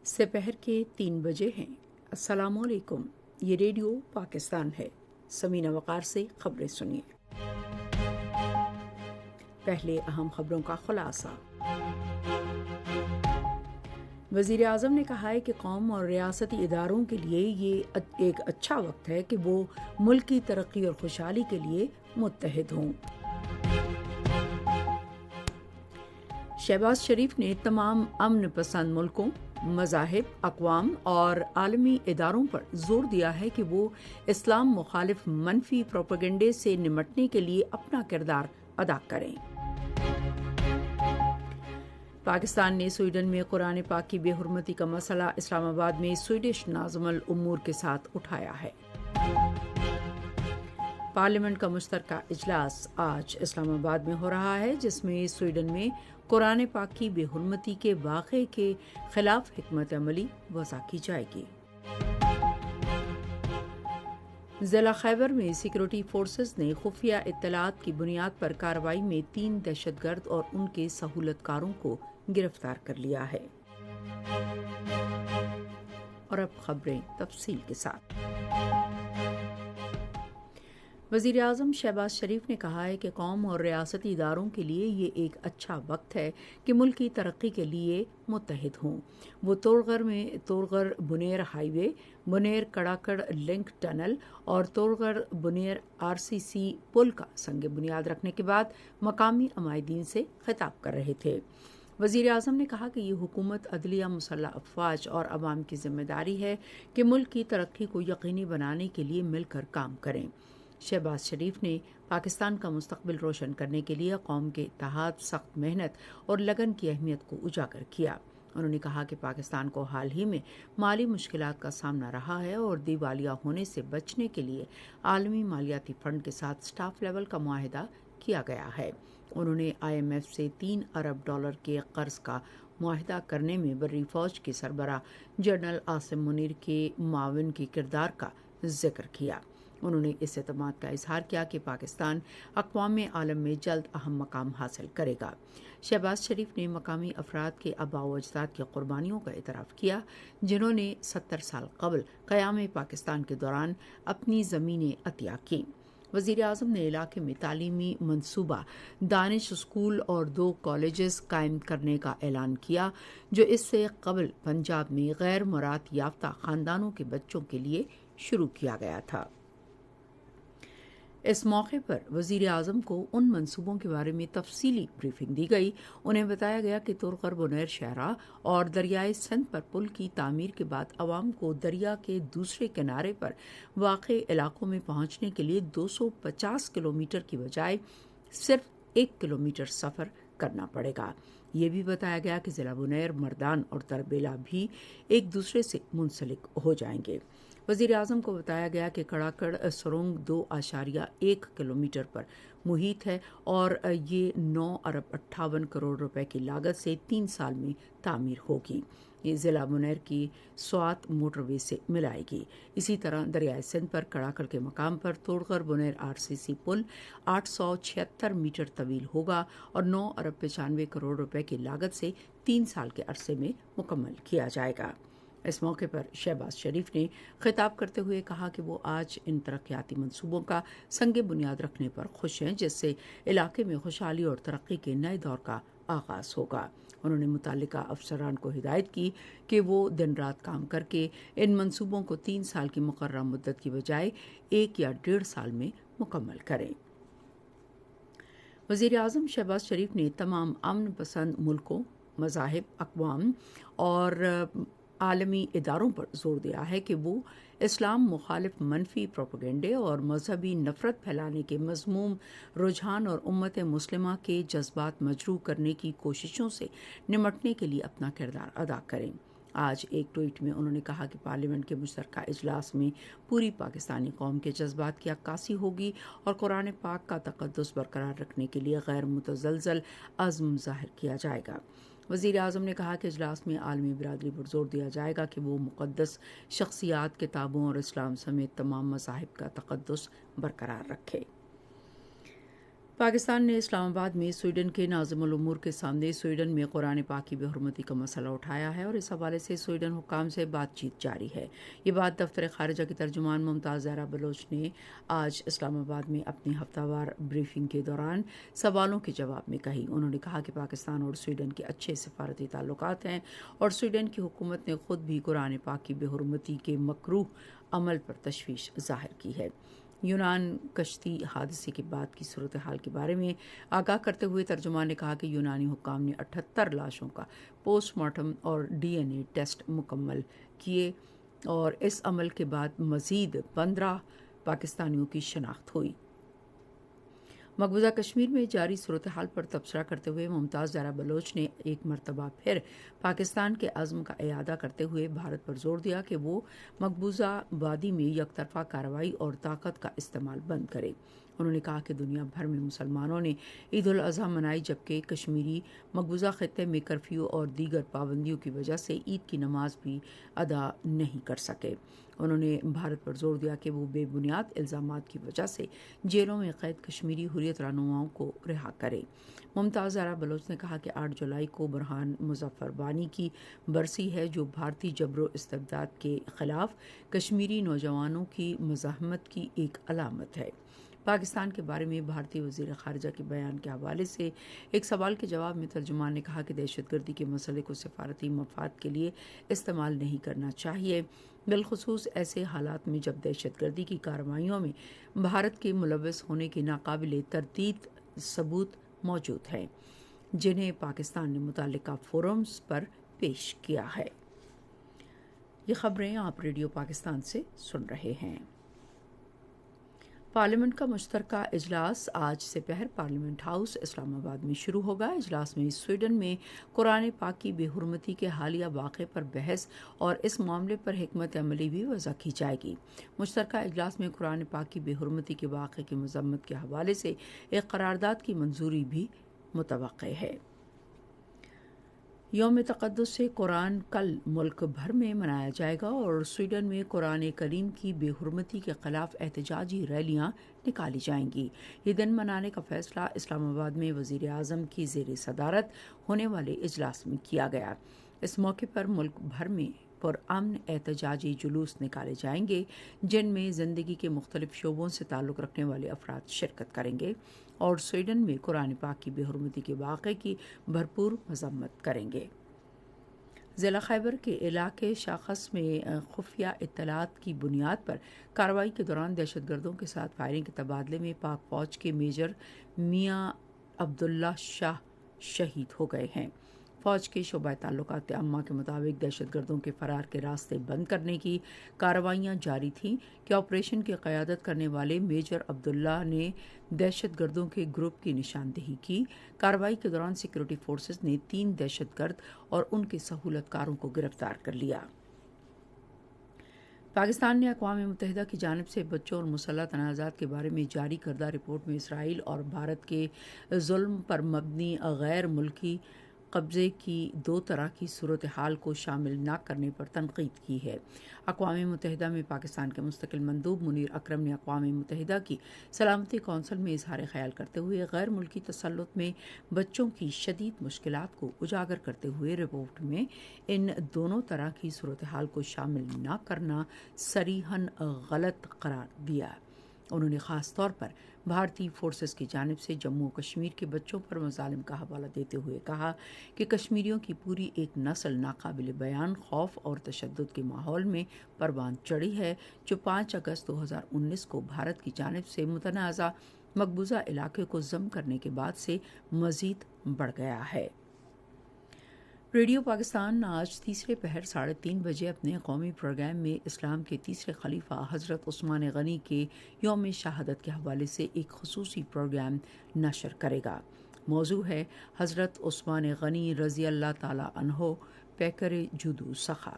سپہر کے 3 بجے ہیں۔ السلام علیکم، یہ ریڈیو پاکستان ہے۔ سمینہ وقار سے خبریں سنیے۔ پہلے اہم خبروں کا خلاصہ۔ وزیر اعظم نے کہا ہے کہ قوم اور ریاستی اداروں کے لیے یہ ایک اچھا وقت ہے کہ وہ ملک کی ترقی اور خوشحالی کے لیے متحد ہوں۔ شہباز شریف نے تمام امن پسند ملکوں، مذاہب، اقوام اور عالمی اداروں پر زور دیا ہے کہ وہ اسلام مخالف منفی پروپیگنڈے سے نمٹنے کے لیے اپنا کردار ادا کریں۔ پاکستان نے سویڈن میں قرآن پاک کی بے حرمتی کا مسئلہ اسلام آباد میں سویڈش ناظم الامور کے ساتھ اٹھایا ہے۔ پارلیمنٹ کا مشترکہ اجلاس آج اسلام آباد میں ہو رہا ہے، جس میں سویڈن میں قرآن پاک کی بے حرمتی کے واقعے کے خلاف حکمت عملی وضع کی جائے گی۔ ضلع خیبر میں سیکورٹی فورسز نے خفیہ اطلاعات کی بنیاد پر کارروائی میں 3 دہشت گرد اور ان کے سہولت کاروں کو گرفتار کر لیا ہے۔ اور اب خبریں تفصیل کے ساتھ۔ وزیر اعظم شہباز شریف نے کہا ہے کہ قوم اور ریاستی اداروں کے لیے یہ ایک اچھا وقت ہے کہ ملک کی ترقی کے لیے متحد ہوں۔ وہ توڑغر میں توڑغر بنیر ہائی وے، بنیر کڑاکڑ لنک ٹنل اور توڑغر بنیر RCC پل کا سنگ بنیاد رکھنے کے بعد مقامی عمائدین سے خطاب کر رہے تھے۔ وزیر اعظم نے کہا کہ یہ حکومت، عدلیہ، مسلح افواج اور عوام کی ذمہ داری ہے کہ ملک کی ترقی کو یقینی بنانے کے لیے مل کر کام کریں۔ شہباز شریف نے پاکستان کا مستقبل روشن کرنے کے لیے قوم کے اتحاد، سخت محنت اور لگن کی اہمیت کو اجاگر کیا۔ انہوں نے کہا کہ پاکستان کو حال ہی میں مالی مشکلات کا سامنا رہا ہے اور دیوالیہ ہونے سے بچنے کے لیے عالمی مالیاتی فنڈ کے ساتھ اسٹاف لیول کا معاہدہ کیا گیا ہے۔ انہوں نے IMF سے $3 ارب کے قرض کا معاہدہ کرنے میں بری فوج کے سربراہ جنرل عاصم منیر کے معاون کے کردار کا ذکر کیا۔ انہوں نے اس اعتماد کا اظہار کیا کہ پاکستان اقوام عالم میں جلد اہم مقام حاصل کرے گا۔ شہباز شریف نے مقامی افراد کے آباء و اجداد کی قربانیوں کا اعتراف کیا، جنہوں نے 70 سال قبل قیام پاکستان کے دوران اپنی زمینیں عطیہ کیں۔ وزیر اعظم نے علاقے میں تعلیمی منصوبہ دانش اسکول اور 2 کالجز قائم کرنے کا اعلان کیا، جو اس سے قبل پنجاب میں غیر مراعات یافتہ خاندانوں کے بچوں کے لیے شروع کیا گیا تھا۔ اس موقع پر وزیر اعظم کو ان منصوبوں کے بارے میں تفصیلی بریفنگ دی گئی۔ انہیں بتایا گیا کہ توڑغر بنیر شاہراہ اور دریائے سندھ پر پل کی تعمیر کے بعد عوام کو دریا کے دوسرے کنارے پر واقع علاقوں میں پہنچنے کے لیے 250 کلومیٹر کی بجائے صرف 1 کلومیٹر سفر کرنا پڑے گا۔ یہ بھی بتایا گیا کہ ضلع بنیر، مردان اور تربیلا بھی ایک دوسرے سے منسلک ہو جائیں گے۔ وزیر اعظم کو بتایا گیا کہ کڑاکڑ سرنگ 2.1 کلومیٹر پر محیط ہے اور یہ 9 ارب 58 کروڑ روپے کی لاگت سے 3 سال میں تعمیر ہوگی۔ یہ ضلع بنیر کی سوات موٹر وے سے ملائے گی۔ اسی طرح دریائے سندھ پر کڑاکڑ کے مقام پر توڑغر بنیر RCC پل 876 میٹر طویل ہوگا اور 9 ارب 95 کروڑ روپے کی لاگت سے 3 سال کے عرصے میں مکمل کیا جائے گا۔ اس موقع پر شہباز شریف نے خطاب کرتے ہوئے کہا کہ وہ آج ان ترقیاتی منصوبوں کا سنگ بنیاد رکھنے پر خوش ہیں، جس سے علاقے میں خوشحالی اور ترقی کے نئے دور کا آغاز ہوگا۔ انہوں نے متعلقہ افسران کو ہدایت کی کہ وہ دن رات کام کر کے ان منصوبوں کو 3 سال کی مقررہ مدت کی بجائے 1 یا 1.5 سال میں مکمل کریں۔ وزیر اعظم شہباز شریف نے تمام امن پسند ملکوں، مذاہب، اقوام اور عالمی اداروں پر زور دیا ہے کہ وہ اسلام مخالف منفی پروپیگنڈے اور مذہبی نفرت پھیلانے کے مذموم رجحان اور امت مسلمہ کے جذبات مجروح کرنے کی کوششوں سے نمٹنے کے لیے اپنا کردار ادا کریں۔ آج ایک ٹویٹ میں انہوں نے کہا کہ پارلیمنٹ کے مشترکہ اجلاس میں پوری پاکستانی قوم کے جذبات کی عکاسی ہوگی اور قرآن پاک کا تقدس برقرار رکھنے کے لیے غیر متزلزل عزم ظاہر کیا جائے گا۔ وزیر اعظم نے کہا کہ اجلاس میں عالمی برادری پر زور دیا جائے گا کہ وہ مقدس شخصیات، کتابوں اور اسلام سمیت تمام مذاہب کا تقدس برقرار رکھے۔ پاکستان نے اسلام آباد میں سویڈن کے ناظم الامور کے سامنے سویڈن میں قرآن پاک کی بے حرمتی کا مسئلہ اٹھایا ہے اور اس حوالے سے سویڈن حکام سے بات چیت جاری ہے۔ یہ بات دفتر خارجہ کی ترجمان ممتاز زہرا بلوچ نے آج اسلام آباد میں اپنی ہفتہ وار بریفنگ کے دوران سوالوں کے جواب میں کہی۔ انہوں نے کہا کہ پاکستان اور سویڈن کے اچھے سفارتی تعلقات ہیں اور سویڈن کی حکومت نے خود بھی قرآن پاک کی بے حرمتی کے مکروہ عمل پر تشویش ظاہر کی ہے۔ یونان کشتی حادثے کے بعد کی صورتحال کے بارے میں آگاہ کرتے ہوئے ترجمان نے کہا کہ یونانی حکام نے 78 لاشوں کا پوسٹ مارٹم اور DNA ٹیسٹ مکمل کیے اور اس عمل کے بعد مزید 15 پاکستانیوں کی شناخت ہوئی۔ مقبوضہ کشمیر میں جاری صورتحال پر تبصرہ کرتے ہوئے ممتاز زہرا بلوچ نے ایک مرتبہ پھر پاکستان کے عزم کا اعادہ کرتے ہوئے بھارت پر زور دیا کہ وہ مقبوضہ وادی میں یک طرفہ کارروائی اور طاقت کا استعمال بند کرے۔ انہوں نے کہا کہ دنیا بھر میں مسلمانوں نے عید الاضحیٰ منائی جبکہ کشمیری مقبوضہ خطے میں کرفیو اور دیگر پابندیوں کی وجہ سے عید کی نماز بھی ادا نہیں کر سکے۔ انہوں نے بھارت پر زور دیا کہ وہ بے بنیاد الزامات کی وجہ سے جیلوں میں قید کشمیری حریت رہنماؤں کو رہا کرے۔ ممتاز زہرا بلوچ نے کہا کہ 8 جولائی کو برہان مظفر بانی کی برسی ہے جو بھارتی جبر و استبداد کے خلاف کشمیری نوجوانوں کی مزاحمت کی ایک علامت ہے۔ پاکستان کے بارے میں بھارتی وزیر خارجہ کے بیان کے حوالے سے ایک سوال کے جواب میں ترجمان نے کہا کہ دہشت گردی کے مسئلے کو سفارتی مفاد کے لیے استعمال نہیں کرنا چاہیے، بالخصوص ایسے حالات میں جب دہشت گردی کی کارروائیوں میں بھارت کے ملوث ہونے کے ناقابل تردید ثبوت موجود ہیں جنہیں پاکستان نے متعلقہ فورمز پر پیش کیا ہے۔ یہ خبریں آپ ریڈیو پاکستان سے سن رہے ہیں۔ پارلیمنٹ کا مشترکہ اجلاس آج سے پہر پارلیمنٹ ہاؤس اسلام آباد میں شروع ہوگا۔ اجلاس میں سویڈن میں قرآن پاک کی بے حرمتی کے حالیہ واقعے پر بحث اور اس معاملے پر حکمت عملی بھی وضع کی جائے گی۔ مشترکہ اجلاس میں قرآن پاک کی بے حرمتی کے واقعے کی مذمت کے حوالے سے ایک قرارداد کی منظوری بھی متوقع ہے۔ یوم تقدس سے قرآن کل ملک بھر میں منایا جائے گا اور سویڈن میں قرآن کریم کی بے حرمتی کے خلاف احتجاجی ریلیاں نکالی جائیں گی۔ یہ دن منانے کا فیصلہ اسلام آباد میں وزیر اعظم کی زیر صدارت ہونے والے اجلاس میں کیا گیا۔ اس موقع پر ملک بھر میں پرامن احتجاجی جلوس نکالے جائیں گے جن میں زندگی کے مختلف شعبوں سے تعلق رکھنے والے افراد شرکت کریں گے اور سویڈن میں قرآن پاک کی بے حرمتی کے واقعے کی بھرپور مذمت کریں گے۔ ضلع خیبر کے علاقے شاخص میں خفیہ اطلاعات کی بنیاد پر کارروائی کے دوران دہشت گردوں کے ساتھ فائرنگ کے تبادلے میں پاک فوج کے میجر میاں عبداللہ شاہ شہید ہو گئے ہیں۔ فوج کے شعبہ تعلقات عامہ کے مطابق دہشت گردوں کے فرار کے راستے بند کرنے کی کارروائیاں جاری تھیں کہ آپریشن کی قیادت کرنے والے میجر عبداللہ نے دہشت گردوں کے گروپ کی نشاندہی کی۔ کارروائی کے دوران سیکورٹی فورسز نے 3 دہشت گرد اور ان کے سہولت کاروں کو گرفتار کر لیا۔ پاکستان نے اقوام متحدہ کی جانب سے بچوں اور مسلح تنازعات کے بارے میں جاری کردہ رپورٹ میں اسرائیل اور بھارت کے ظلم پر مبنی غیر ملکی قبضے کی 2 طرح کی صورتحال کو شامل نہ کرنے پر تنقید کی ہے۔ اقوام متحدہ میں پاکستان کے مستقل مندوب منیر اکرم نے اقوام متحدہ کی سلامتی کونسل میں اظہار خیال کرتے ہوئے غیر ملکی تسلط میں بچوں کی شدید مشکلات کو اجاگر کرتے ہوئے رپورٹ میں ان دونوں طرح کی صورتحال کو شامل نہ کرنا صریحاً غلط قرار دیا۔ انہوں نے خاص طور پر بھارتی فورسز کی جانب سے جموں و کشمیر کے بچوں پر مظالم کا حوالہ دیتے ہوئے کہا کہ کشمیریوں کی پوری ایک نسل ناقابل بیان خوف اور تشدد کے ماحول میں پروان چڑھی ہے جو 5 اگست 2019 کو بھارت کی جانب سے متنازع مقبوضہ علاقے کو ضم کرنے کے بعد سے مزید بڑھ گیا ہے۔ ریڈیو پاکستان آج تیسرے پہر 3:30 بجے اپنے قومی پروگرام میں اسلام کے تیسرے خلیفہ حضرت عثمان غنی کے یوم شہادت کے حوالے سے ایک خصوصی پروگرام نشر کرے گا۔ موضوع ہے حضرت عثمان غنی رضی اللہ تعالی عنہ پیکر جودو سخا۔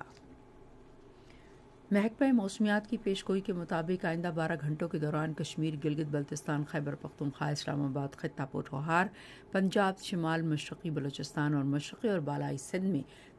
محکمہ موسمیات کی پیشگوئی کے مطابق آئندہ 12 گھنٹوں کے دوران کشمیر، گلگت بلتستان، خیبر پختونخوا، اسلام آباد خطہ پوٹھوہار، پنجاب، شمال مشرقی بلوچستان اور مشرقی اور بالائی سندھ میں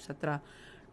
17